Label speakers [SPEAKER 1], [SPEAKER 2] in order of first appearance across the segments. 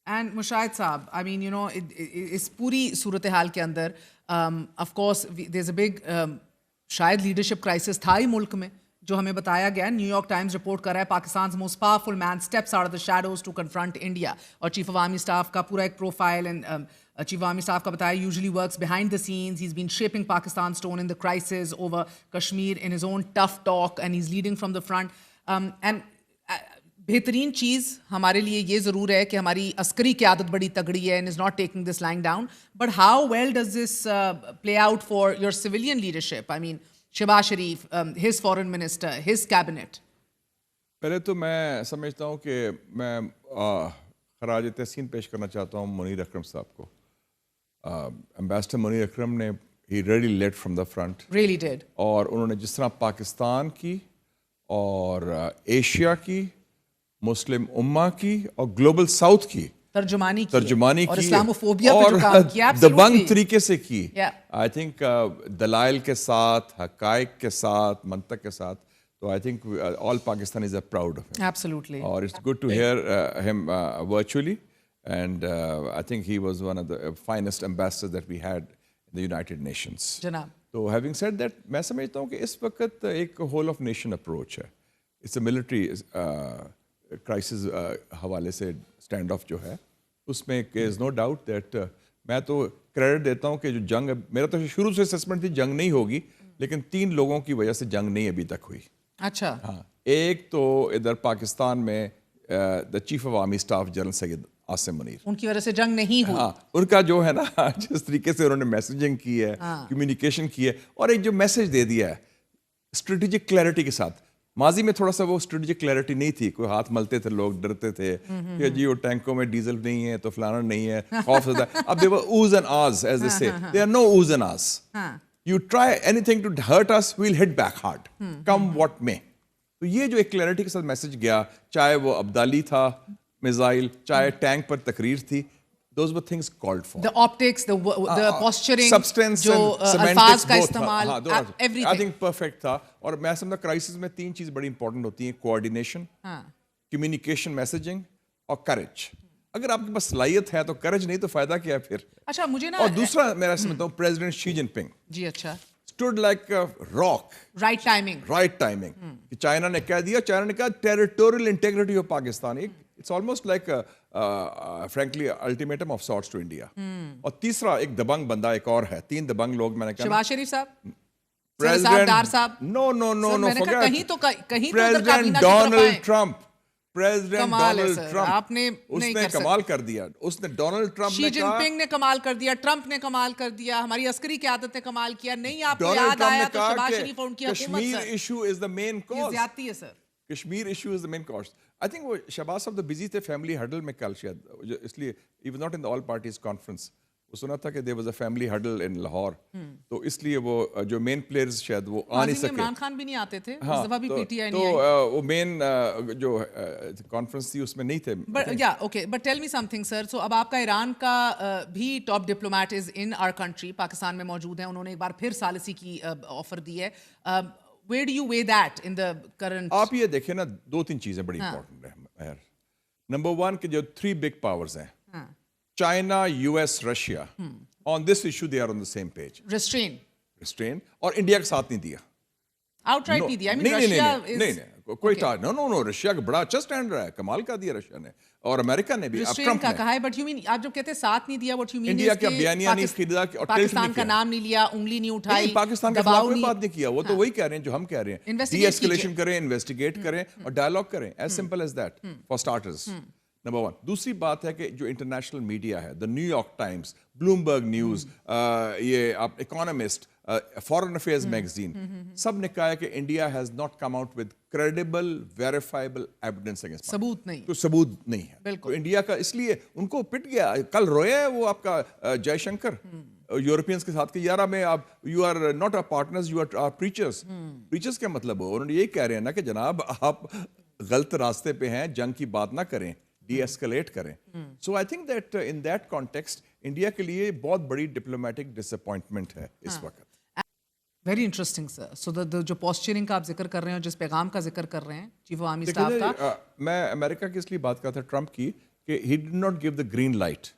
[SPEAKER 1] And Mushaid Saab, I mean, you know, اس پوری صورتحال کے اندر of course there's a big شاید لیڈرشپ کرائسس تھا ہی ملک میں جو ہمیں بتایا گیا. نیو یارک ٹائمز رپورٹ کر رہا ہے پاکستان's most powerful man steps out of the shadows to confront India. اور چیف آف آرمی اسٹاف کا پورا ایک profile and chief of army staff کا بتایا usually works behind the scenes. He's been shaping Pakistan's tone in the crisis over Kashmir in his own tough talk and he's leading from the front. And بہترین چیز ہمارے لیے یہ ضرور ہے کہ ہماری عسکری قیادت بڑی تگڑی ہے and is not taking this lying down. But how well does this play out for your civilian leadership? I mean, Shehbaz Sharif, his foreign minister, his cabinet.
[SPEAKER 2] پہلے تو میں سمجھتا ہوں کہ میں خراج تحسین پیش کرنا چاہتا ہوں منیر اکرم صاحب کو. امبیسڈر منیر اکرم نے he really led from the front.
[SPEAKER 1] Really did.
[SPEAKER 2] اور انہوں نے جس طرح پاکستان کی اور ایشیا کی مسلم امہ کی اور گلوبل ساؤتھ کی ترجمانی کی
[SPEAKER 1] اور اسلاموفوبیا پہ جو کام کیا
[SPEAKER 2] دبنگ طریقے سے کی. آئی تھنک دلائل کے ساتھ، حقائق کے ساتھ، منطق کے ساتھ. تو I think all Pakistanis are proud of him.
[SPEAKER 1] Absolutely.
[SPEAKER 2] اور it's good to hear him virtually and I think he was one of the finest ambassador that we had in the United Nations.
[SPEAKER 1] جناب
[SPEAKER 2] تو having said that میں سمجھتا ہوں کہ اس وقت ایک whole of nation approach ہے. اٹس اے ملٹری کرائسس حوالے سے اسٹینڈ آف جو ہے اس میں از نو ڈاؤٹ دیٹ میں تو کریڈٹ دیتا ہوں کہ جو جنگ میرا تو شروع سے اسسمنٹ تھی جنگ نہیں ہوگی، لیکن 3 لوگوں کی وجہ سے جنگ نہیں ابھی تک ہوئی.
[SPEAKER 1] اچھا.
[SPEAKER 2] ہاں، ایک تو ادھر پاکستان میں the chief of army staff general Syed Asim Munir,
[SPEAKER 1] ان کی وجہ سے جنگ نہیں ہوئی.
[SPEAKER 2] ہاں، ان کا جو ہے نا جس طریقے سے انہوں نے میسیجنگ کی ہے، کمیونیکیشن کی ہے اور ایک جو میسج دے دیا ہے اسٹریٹجک کلیئرٹی کے ساتھ. ماضی میں تھوڑا سا وہ اسٹریٹجک کلیئرٹی نہیں تھی، کوئی ہاتھ ملتے تھے، لوگ ڈرتے تھے کہ جی وہ ٹینکوں میں ڈیزل نہیں ہے تو فلانا نہیں ہے، خوف ہوتا ہے. اب دیکھو اوز اینڈ آز ایز دے سے، there are know Os and آز. You try any thing to hurt us, we will hit back hard come what میں. تو یہ جو ایک کلیئرٹی کے ساتھ میسج گیا، چاہے وہ ابدالی تھا میزائل، چاہے ٹینک پر تقریر تھی، those were things called for.
[SPEAKER 1] The optics, the posturing,
[SPEAKER 2] substance
[SPEAKER 1] جو الفاظ کا استعمال، everything.
[SPEAKER 2] I think perfect تھا. اور میں سمجھتا کرائسس میں 3 چیز بڑی امپورٹنٹ ہوتی ہیں: کوآرڈینیشن، کمیونیکیشن، میسیجنگ اور کریج. اگر آپ کے پاس صلاحیت ہے تو کریج نہیں تو فائدہ کیا ہے پھر.
[SPEAKER 1] اچھا مجھے نا،
[SPEAKER 2] اور دوسرا میرا سمجھتا ہوں پریزیڈنٹ شی جن پنگ
[SPEAKER 1] جی اچھا
[SPEAKER 2] stood like a rock.
[SPEAKER 1] Right timing.
[SPEAKER 2] Right timing. کہ چائنا نے کہہ دیا، چائنا نے کہا territorial integrity of Pakistan. It's almost like frankly ultimatum of sorts to India. اور تیسرا ایک دبنگ بندہ ایک اور ہے، 3 دبنگ لوگ میں نے کہا.
[SPEAKER 1] شہباز شریف صاحب،
[SPEAKER 2] president Donald Trump. President Donald Trump اس نے کمال کر دیا. اس نے ڈونلڈ ٹرمپ
[SPEAKER 1] شی جن پنگ نے کمال کر دیا، ٹرمپ نے کمال کر دیا، ہماری عسکری قیادت نے کمال کیا. نہیں آپ کو یاد آیا تو شہباز شریف اور ان کی حکومت
[SPEAKER 2] Kashmir issue is the main cause.
[SPEAKER 1] زیادتی ہے sir.
[SPEAKER 2] Kashmir issue is the main cause. I think وہ شہباز صاحب تو بزی تھے فیملی ہڈل میں کل شاید، اس لیے ہی was not in all parties conference. وہ سنا تھا کہ there was a family huddle in Lahore, تو اس لیے وہ جو مین پلیئرز شاید وہ آ نہیں سکے.
[SPEAKER 1] عمران خان بھی نہیں آتے تھے،
[SPEAKER 2] ہاں،
[SPEAKER 1] اس دفعہ بھی پی ٹی آئی
[SPEAKER 2] تو
[SPEAKER 1] نہیں آئی.
[SPEAKER 2] وہ مین جو کانفرنس تھی اس میں نہیں تھے.
[SPEAKER 1] Yeah okay, but tell me something sir. So اب آپ کا ایران کا بھی top diplomat is in our country, Pakistan میں موجود ہیں. انہوں نے ایک بار پھر ثالثی کی آفر دی ہے. Where do you weigh that in the current؟
[SPEAKER 2] آپ یہ دیکھیں نا، 2-3 چیزیں بڑی امپورٹنٹ ہیں. نمبر 1 کہ جو 3 big powers ہیں، China, U S, Russia, on this issue they are on the same page. Restrain اور انڈیا کے ساتھ نہیں دیا.
[SPEAKER 1] outright نہیں دیا. I mean Russia is
[SPEAKER 2] نہیں کوئی نو رشیا کا بڑا اچھا اسٹینڈ رہا ہے، کمال کا دیا رشیا نے اور امریکہ نے بھی.
[SPEAKER 1] ٹرمپ کا کہا ہے، بٹ یو مین آپ جو کہتے ہیں ساتھ نہیں دیا، what you mean
[SPEAKER 2] India
[SPEAKER 1] is
[SPEAKER 2] کا بیانیہ نہیں خریدا اور
[SPEAKER 1] پاکستان کا نام نہیں لیا، انگلی نہیں اٹھائی،
[SPEAKER 2] پاکستان کے خلاف کوئی بات نہیں کیا. وہ تو وہی کہہ رہے ہیں جو ہم کہہ رہے ہیں، ڈی ایسکیلیشن کریں، انویسٹیگیٹ کریں اور ڈائلاگ کریں. As simple as that for starters. Number 1. دوسری بات ہے کہ جو انٹرنیشنل میڈیا ہے، the New York Times, Bloomberg news, یہ آپ اکانومسٹ، فارن افیئرز میگزین، سب نے کہا ہے کہ India has not come out with credible verifiable evidence against.
[SPEAKER 1] ثبوت نہیں،
[SPEAKER 2] تو ثبوت نہیں ہے بالکل انڈیا کا. اس لیے ان کو پٹ گیا. کل رویا ہے وہ آپ کا جے شنکر یورپینس کے ساتھ کہ یار میں آپ you are not our partners, you are preachers. Preachers کیا مطلب ہو؟ انہوں نے یہی کہہ رہے ہیں نا کہ جناب آپ غلط راستے پہ ہیں، جنگ کی بات نہ کریں، ڈی ایسکلیٹ کریں. So I think that in that context India کے لیے بہت بڑی ڈپلومیٹک ڈس اپوائنٹمنٹ ہے اس وقت.
[SPEAKER 1] ویری انٹرسٹنگ سر. سو جو پوسچرنگ کا آپ ذکر کر رہے ہیں اور جس پیغام کا ذکر کر رہے ہیں چیف آف آرمی اسٹاف کا،
[SPEAKER 2] میں امریکہ کی اس لیے بات کرتا تھا ٹرمپ کی کہ he did not give the green light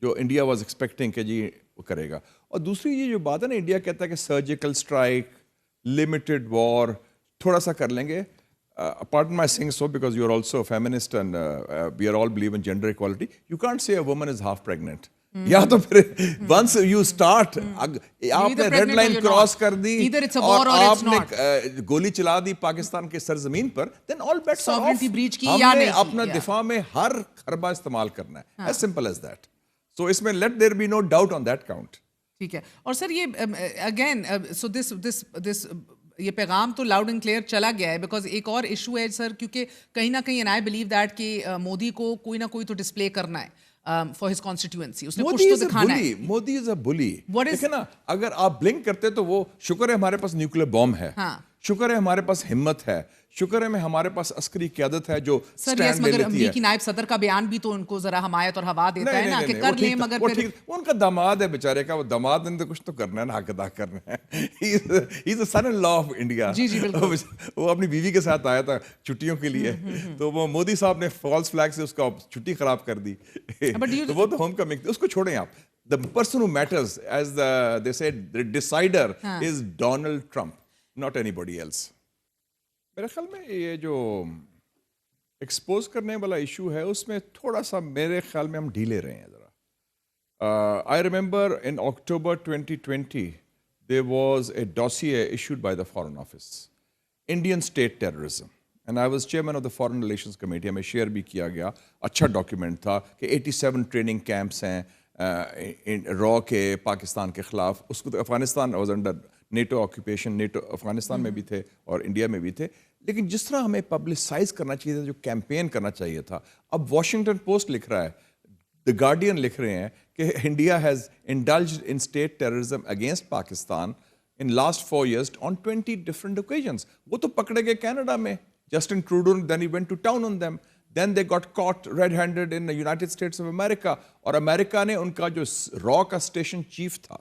[SPEAKER 2] جو انڈیا واز ایکسپیکٹنگ کہ جی وہ کرے گا. اور دوسری یہ جو بات ہے نا, انڈیا کہتا ہے کہ سرجیکل اسٹرائک, لمیٹڈ وار, تھوڑا سا کر لیں گے. Pardon my saying so because you are also a feminist and we are all believe in gender equality. You can't say a woman is half pregnant. یا تو پھر once you start آپ نے ریڈ لائن کراس کر دی اور آپ نے گولی چلا دی پاکستان کے سرزمین پر, then all bets are off. ہم نے اپنا دفاع میں ہر حربہ استعمال کرنا ہے, as simple as that. So اس میں let there be no doubt on that count.
[SPEAKER 1] ٹھیک ہے. اور سر یہ اگین سو دس یہ پیغام تو لاؤڈ اینڈ کلیئر چلا گیا ہے, بیکاز ایک اور ایشو ہے سر, کیونکہ کہیں نہ کہیں, اینڈ آئی بلیو دیٹ کہ مودی کو کوئی نہ کوئی تو ڈسپلے کرنا ہے فار ہز کانسٹیٹوئنسی. اس نے کچھ تو دکھانا ہے.
[SPEAKER 2] مودی از اے بلی. دیکھیں نا, اگر آپ بلنک کرتے تو وہ شکر ہے ہمارے پاس نیوکلیر بوم ہے, شکر ہے ہمارے پاس ہمت ہے, شکر ہے ہمارے پاس عسکری قیادت ہے جو
[SPEAKER 1] اسٹینڈ لے لیتی ہے. مگر امریکی نائب صدر کا بیان بھی تو ان کو ذرا حمایت اور ہوا دیتا ہے نا کہ کر لیں, مگر پھر
[SPEAKER 2] ان کا داماد ہے بیچارے کا, وہ داماد نے تو کچھ تو کرنا ہے نا, حق ادا کرنا ہے. ہی از اے سن ان لا آف انڈیا. وہ اپنی بیوی کے ساتھ آیا تھا چھٹیوں کے لیے, تو وہ مودی صاحب نے فالس فلیگ سے اس کا چھٹی خراب کر دی. وہ تو ہوم کمنگ, اس کو چھوڑیں آپ. The person who matters, as they said, the decider is Donald Trump, not anybody else. میرے خیال میں یہ جو ایکسپوز کرنے والا ایشو ہے اس میں تھوڑا سا میرے خیال میں ہم ڈھیلے رہے ہیں ذرا. I remember in October 2020 there was a dossier issued by the Foreign Office, Indian state terrorism. And I was chairman of the Foreign Relations Committee. ہمیں شیئر بھی کیا گیا, اچھا ڈاکیومنٹ تھا کہ 87 ٹریننگ کیمپس ہیں را کے پاکستان کے خلاف. اس کو Afghanistan was under NATO occupation, NATO Afghanistan میں بھی تھے اور انڈیا میں بھی تھے. لیکن جس طرح ہمیں پبلسائز کرنا چاہیے تھا, جو کیمپین کرنا چاہیے تھا, اب واشنگٹن پوسٹ لکھ رہا ہے, دی گارڈین لکھ رہے ہیں کہ India has indulged in state terrorism against Pakistan in last 4 years on 20 different occasions. وہ تو پکڑے گئے کینیڈا میں, Justin Trudeau, then he went to town on them. Then they got caught red-handed in the United States of America. اور امریکہ نے ان کا جو را کا اسٹیشن چیف تھا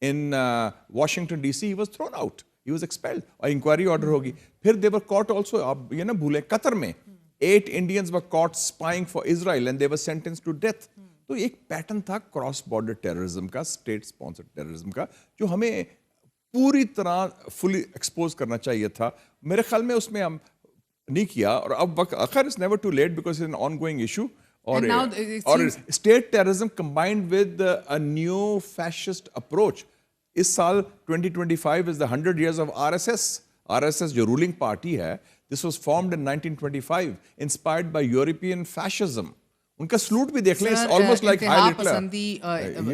[SPEAKER 2] in Washington DC, he was thrown out. He was expelled. اور inquiry order ہوگی. پھر they were caught also, آپ یہ نہ بھولیں, قطر میں 8 Indians were caught spying for Israel and they were sentenced to death. تو ایک پیٹرن تھا کراس بارڈر ٹیررزم کا, اسٹیٹ اسپانسرڈ ٹیررزم کا, جو ہمیں پوری طرح فلی ایکسپوز کرنا چاہیے تھا. میرے خیال میں اس میں ہم نہیں کیا, اور اب وقت آخر it's never too late because it's an ongoing issue. اور state terrorism combined with a new fascist approach. اس سال 2025 is the 100 years of RSS. RSS جو رولنگ پارٹی ہے, this was formed in 1925 inspired by European fascism. ان کا salute بھی دیکھ لیں, almost like
[SPEAKER 1] انتہا پسندی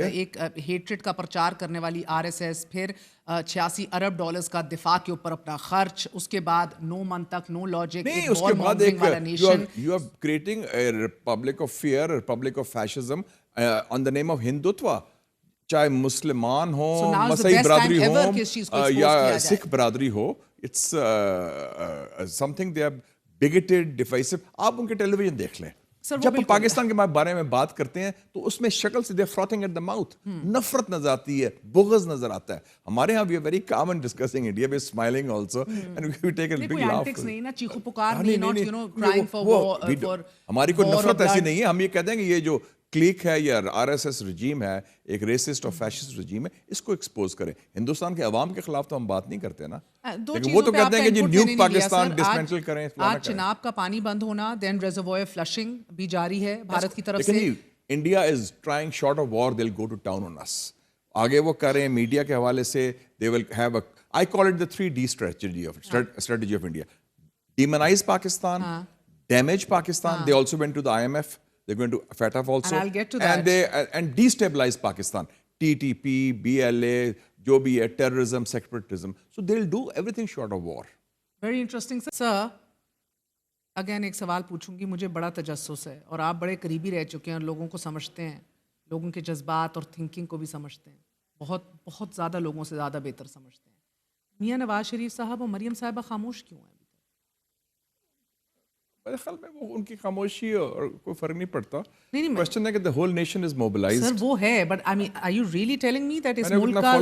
[SPEAKER 1] ایک ہیٹریڈ کا پرچار کرنے والی RSS, پھر 86 ارب ڈالرز کا دفاع کے اوپر اپنا خرچ, اس کے بعد 9 منتھ تک نو لاجک,
[SPEAKER 2] نہیں اس کے بعد ایک you are creating a republic of fear, a republic of fascism on the name of Hindutva. چاہے مسلمان ہوں, مسیحی برادری ہوں یا سکھ برادری ہو, it's something they are bigoted, divisive. آپ ان کے ٹیلی ویژن دیکھ لیں, جب ہم پاکستان کے بارے میں بات کرتے ہیں تو اس میں شکل سے frothing at the mouth, نفرت نظر آتی ہے, بغض نظر آتا ہے. ہمارے ہاں we are very common discussing India, we are smiling also and we take a big laugh.
[SPEAKER 1] نہیں نا, چیخو پکار نہیں, not you know crying for war.
[SPEAKER 2] ہماری کوئی نفرت ایسی نہیں ہے. ہم یہ کہتے ہیں کہ یہ جو کلیک ہے یا RSS رجیم ہے, ایک ریسسٹ اور فیشسٹ رجیم ہے, اس کو ایکسپوز کریں. ہندوستان کے عوام کے خلاف تو ہم بات نہیں کرتے نا, لیکن وہ تو کہتے ہیں کہ جی نیوک پاکستان ڈسمینٹل کریں.
[SPEAKER 1] آج چناب کا پانی بند ہونا, دین ریزروائر فلشنگ بھی جاری ہے بھارت کی طرف سے.
[SPEAKER 2] India is trying short of war, they will go to town on us. آگے وہ کریں میڈیا کے حوالے سے, they will have a, I call it the 3D strategy of India. Demonize Pakistan, damage Pakistan. They also went to the IMF. They're going to FATF also.
[SPEAKER 1] And I'll get to that.
[SPEAKER 2] And destabilize Pakistan. TTP, BLA, جو بھی ہے, terrorism, separatism. So they'll do everything short of war.
[SPEAKER 1] Very interesting. Sir, again ایک سوال پوچھوں گی, مجھے بڑا تجسس ہے اور آپ بڑے قریبی رہ چکے ہیں اور لوگوں کو سمجھتے ہیں, لوگوں کے جذبات اور تھنکنگ کو بھی سمجھتے ہیں, بہت بہت زیادہ, لوگوں سے زیادہ بہتر سمجھتے ہیں. میاں نواز شریف صاحب اور مریم صاحبہ خاموش کیوں ہیں؟
[SPEAKER 2] میرے خیال میں وہ ان کی خاموشی اور کوئی فرق نہیں پڑتا. کوسچن ہے کہ the whole nation is mobilized.
[SPEAKER 1] سر وہ ہے, but I mean are you really telling me that اس ملک کا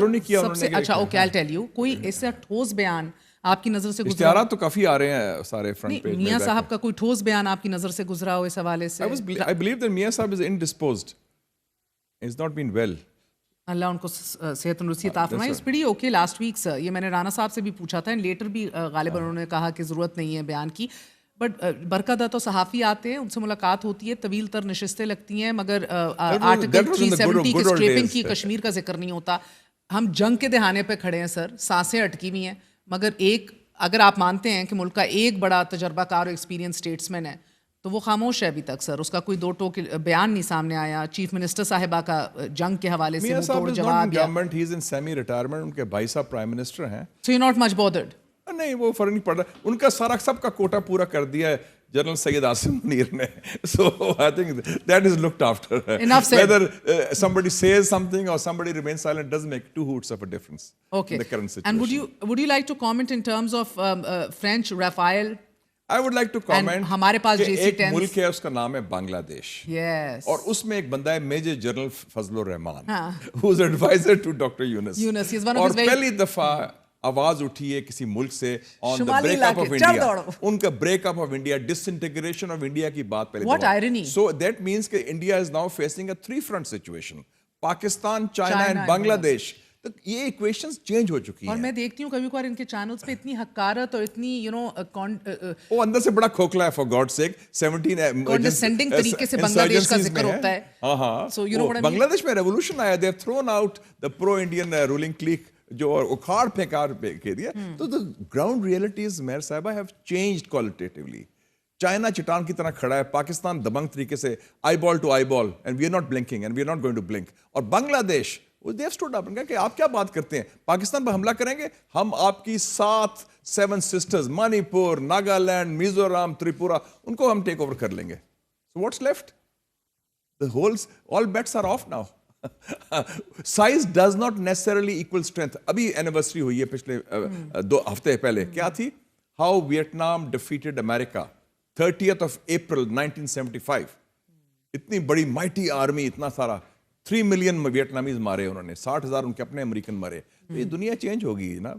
[SPEAKER 1] سب سے اچھا, اوکے I'll tell you, کوئی ایسا ٹھوس بیان آپ کی نظر سے گزرا
[SPEAKER 2] اشتہارات تو کافی آ رہے ہیں سارے فرنٹ پیج
[SPEAKER 1] میاں صاحب کا کوئی ٹھوس بیان آپ کی نظر سے گزرا ہو اس حوالے سے؟
[SPEAKER 2] I believe that Mia Saab is indisposed. He's not been well.
[SPEAKER 1] اللہ ان کو صحت تندرستی عطا فرمائے. It's pretty okay last week sir. یہ میں نے رانا صاحب سے بھی پوچھا تھا اینڈ لیٹر بھی غالباً انہوں نے کہا کہ ضرورت نہیں ہے بیان کی. بٹ برقع تو صحافی آتے ہیں, ان سے ملاقات ہوتی ہے, طویل تر نشستیں لگتی ہیں, مگر آرٹیکل 370 کی اسکریپنگ کی کشمیر کا ذکر نہیں ہوتا. ہم جنگ کے دہانے پہ کھڑے ہیں سر, سانسیں اٹکی ہوئی ہیں, مگر ایک اگر آپ مانتے ہیں کہ ملک کا ایک بڑا تجربہ کار اور ایکسپیرینس اسٹیٹسمین ہے تو وہ خاموش ہے ابھی تک سر. اس کا کوئی دو ٹوک بیان نہیں سامنے آیا. چیف منسٹر صاحبہ کا جنگ کے حوالے سے منہ توڑ جواب یا
[SPEAKER 2] government he is in semi retirement. ان کے بھائی صاحب پرائم منسٹر ہیں.
[SPEAKER 1] So you not much bothered.
[SPEAKER 2] نہیں وہ فرق نہیں پڑ رہا. ان کا سارا سب کا کوٹا پورا کر دیا ہے جنرل سید عاصم منیر نے. So I think that is looked after. Whether somebody says something or somebody remains silent doesn't make two hoots of a difference in the current situation.
[SPEAKER 1] And would you like to comment in terms of French Rafale?
[SPEAKER 2] I would like to comment
[SPEAKER 1] ہمارے پاس
[SPEAKER 2] کہ ایک ملک ہے, اس کا نام ہے بنگلہ دیش,
[SPEAKER 1] Yes.
[SPEAKER 2] اور اس میں ایک بندہ ہے major general Fazal Rahman, who is advisor to Dr. Yunus.
[SPEAKER 1] Yunus, he is one of
[SPEAKER 2] اور
[SPEAKER 1] his very
[SPEAKER 2] پہلی دفعہ آواز اٹھی ہے کسی ملک سے on the break up of India. ان کا break up of India, disintegration of India کی بات پہلے.
[SPEAKER 1] What irony.
[SPEAKER 2] So that means کہ India is now facing a three-front situation. Pakistan, China and بنگلہ دیش. تو یہ ایکویشنز چینج ہو چکی ہیں.
[SPEAKER 1] اور میں دیکھتی ہوں کبھی کبھار ان کے چینلز پہ اتنی حقارت اور اتنی
[SPEAKER 2] وہ اندر سے بڑا کھوکھلا ہے, for God's sake. 17
[SPEAKER 1] condescending طریقے سے بنگلہ دیش کا ذکر ہوتا ہے.
[SPEAKER 2] ہاں, بنگلہ دیش میں ریولوشن آیا. they have thrown out the pro-Indian ruling clique جو اکھاڑ پھینکار کے دیا. تو the ground realities مہر صاحبہ have changed qualitatively. چائنا چٹان کی طرح کھڑا ہے, پاکستان دبنگ طریقے سے eyeball to eyeball, and we are not blinking and we are not going to blink. اور بنگلہ دیش they have stood up and کہا کہ آپ کیا بات کرتے ہیں, پاکستان پر حملہ کریں گے, ہم آپ کی 7 سسٹرز منی پور, ناگالینڈ, میزورام, تریپورا, ان کو ہم ٹیک اوور کر لیں گے. So what's left? All bets are off now. Size does not necessarily equal strength. ابھی اینیورسری ہوئی ہے پچھلے 2 ہفتے پہلے. کیا تھی؟ How Vietnam defeated America 30th of April 1975. اتنی بڑی مائٹی آرمی, اتنا سارا 3 ملین ویتنامیز مارے انہوں نے, 60,000 ان کے اپنے امریکن مرے. تو یہ دنیا چینج ہوگی نا.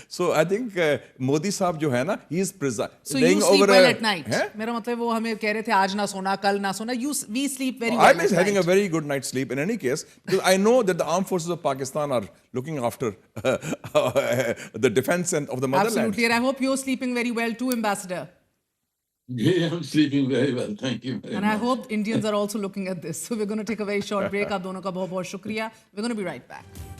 [SPEAKER 2] سو آئی تھنک مودی صاحب جو ہے نا, ہی از
[SPEAKER 1] playing over at night. میرا مطلب وہ ہمیں کہہ رہے تھے آج نہ سونا کل نہ سونا. We sleep very well.
[SPEAKER 2] I'm having a very good night's sleep in any case, because I know that the armed forces of Pakistan are looking after the defense and of the motherland.
[SPEAKER 1] Absolutely, and I hope you're sleeping very well too, Ambassador.
[SPEAKER 3] Yeah, I'm sleeping very well. Thank you very much.
[SPEAKER 1] And I hope Indians are also looking at this. So we're going to take a very short break. آپ دونوں کا بہت بہت شکریہ. We're going to be right back.